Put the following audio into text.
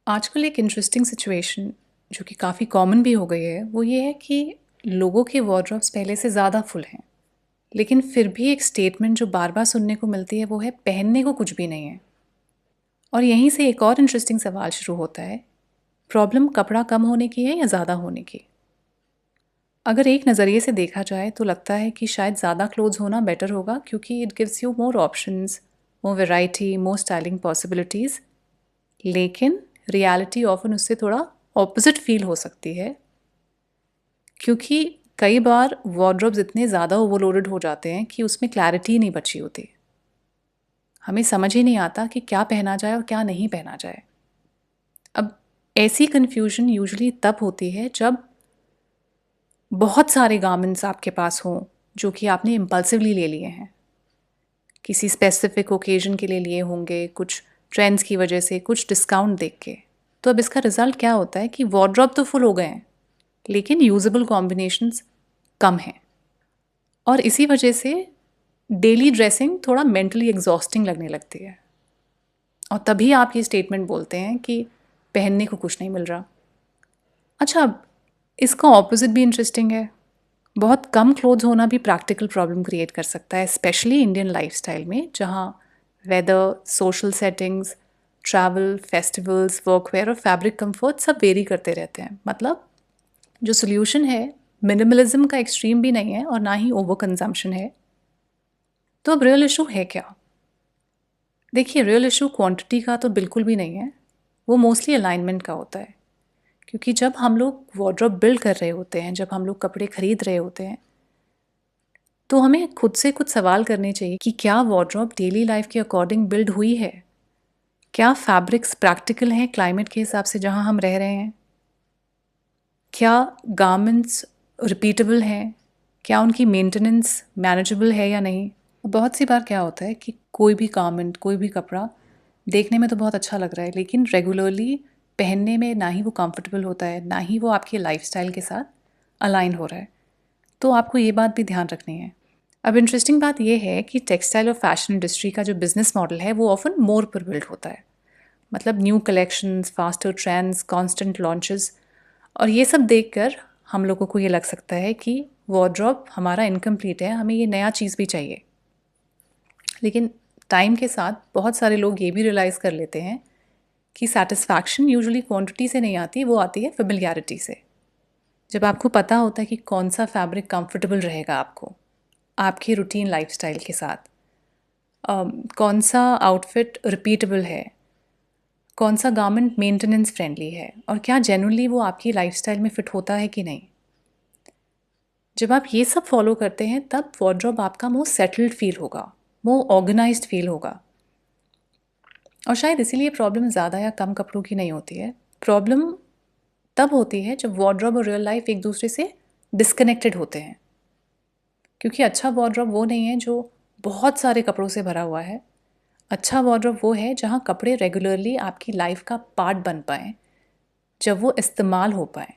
आजकल एक interesting situation जो कि काफ़ी कॉमन भी हो गई है वो ये है कि लोगों के वार्डरोब्स पहले से ज़्यादा फुल हैं। लेकिन फिर भी एक स्टेटमेंट जो बार बार सुनने को मिलती है वो है पहनने को कुछ भी नहीं है। और यहीं से एक और इंटरेस्टिंग सवाल शुरू होता है, प्रॉब्लम कपड़ा कम होने की है या ज़्यादा होने की। अगर एक नज़रिए से देखा जाए तो लगता है कि शायद ज़्यादा क्लोथ्स होना बेटर होगा क्योंकि it gives you more options, more variety, more styling possibilities. लेकिन रियलिटी ऑफन उससे थोड़ा ऑपोजिट फील हो सकती है क्योंकि कई बार वार्डरोब्स इतने ज़्यादा ओवरलोडेड हो जाते हैं कि उसमें क्लैरिटी ही नहीं बची होती। हमें समझ ही नहीं आता कि क्या पहना जाए और क्या नहीं पहना जाए। अब ऐसी कन्फ्यूजन यूजुअली तब होती है जब बहुत सारे गारमेंट्स आपके पास हों जो कि आपने इम्पल्सिवली ले लिए हैं, किसी स्पेसिफिक ओकेजन के लिए लिए होंगे, कुछ ट्रेंड्स की वजह से, कुछ डिस्काउंट देख के। तो अब इसका रिजल्ट क्या होता है कि वार्डरोब तो फुल हो गए हैं लेकिन यूजेबल कॉम्बिनेशंस कम हैं। और इसी वजह से डेली ड्रेसिंग थोड़ा मेंटली एग्जॉस्टिंग लगने लगती है। और तभी आप ये स्टेटमेंट बोलते हैं कि पहनने को कुछ नहीं मिल रहा। अच्छा, अब इसका ऑपोजिट भी इंटरेस्टिंग है। बहुत कम क्लोथ्स होना भी प्रैक्टिकल प्रॉब्लम क्रिएट कर सकता है, स्पेशली इंडियन लाइफस्टाइल में जहाँ weather, social settings, travel, festivals, workwear और फैब्रिक कंफर्ट सब वेरी करते रहते हैं। मतलब जो सोल्यूशन है मिनिमलिज्म का एक्सट्रीम भी नहीं है और ना ही ओवर कंजम्पशन है। तो अब रियल इशू है क्या? देखिए, रियल इशू क्वांटिटी का तो बिल्कुल भी नहीं है, वो मोस्टली अलाइनमेंट का होता है। क्योंकि जब हम लोग वार्डरोब बिल्ड कर रहे होते हैं, जब हम लोग कपड़े खरीद रहे होते हैं, तो हमें खुद से कुछ सवाल करने चाहिए कि क्या वार्डरोब डेली लाइफ के अकॉर्डिंग बिल्ड हुई है? क्या फैब्रिक्स प्रैक्टिकल हैं क्लाइमेट के हिसाब से जहाँ हम रह रहे हैं? क्या गारमेंट्स रिपीटेबल हैं? क्या उनकी मेंटेनेंस मैनेजेबल है या नहीं? बहुत सी बार क्या होता है कि कोई भी गारमेंट, कोई भी कपड़ा देखने में तो बहुत अच्छा लग रहा है लेकिन रेगुलरली पहनने में ना ही वो कंफर्टेबल होता है, ना ही वो आपके लाइफस्टाइल के साथ अलाइन हो रहा है। तो आपको ये बात भी ध्यान रखनी है। अब इंटरेस्टिंग बात यह है कि टेक्सटाइल और फैशन इंडस्ट्री का जो बिजनेस मॉडल है वो ऑफन मोर पर बिल्ड होता है। मतलब new collections, faster trends, constant launches. और ये सब देखकर हम लोगों को ये लग सकता है कि वार्डरोब हमारा इनकम्प्लीट है, हमें ये नया चीज़ भी चाहिए। लेकिन टाइम के साथ बहुत सारे लोग ये भी रियलाइज़ कर लेते हैं कि सेटिस्फैक्शन यूजुअली क्वांटिटी से नहीं आती, वो आती है फेमिलियरिटी से। जब आपको पता होता है कि कौन सा फैब्रिक कंफर्टेबल रहेगा आपको, आपके रूटीन लाइफस्टाइल के साथ, कौन सा आउटफिट रिपीटेबल है, कौन सा गारमेंट मेंटेनेंस फ्रेंडली है और क्या जेन्युइनली वो आपकी लाइफस्टाइल में फिट होता है कि नहीं। जब आप ये सब फॉलो करते हैं तब वार्डरोब आपका मोर सेटल्ड फील होगा, मोर ऑर्गेनाइज्ड फील होगा। और शायद इसीलिए प्रॉब्लम ज़्यादा या कम कपड़ों की नहीं होती है। प्रॉब्लम तब होती है जब वार्डरोब और रियल लाइफ एक दूसरे से डिस्कनेक्टेड होते हैं। क्योंकि अच्छा वार्डरोब वो नहीं है जो बहुत सारे कपड़ों से भरा हुआ है। अच्छा वार्डरोब वो है जहाँ कपड़े रेगुलरली आपकी लाइफ का पार्ट बन पाएँ, जब वो इस्तेमाल हो पाएँ।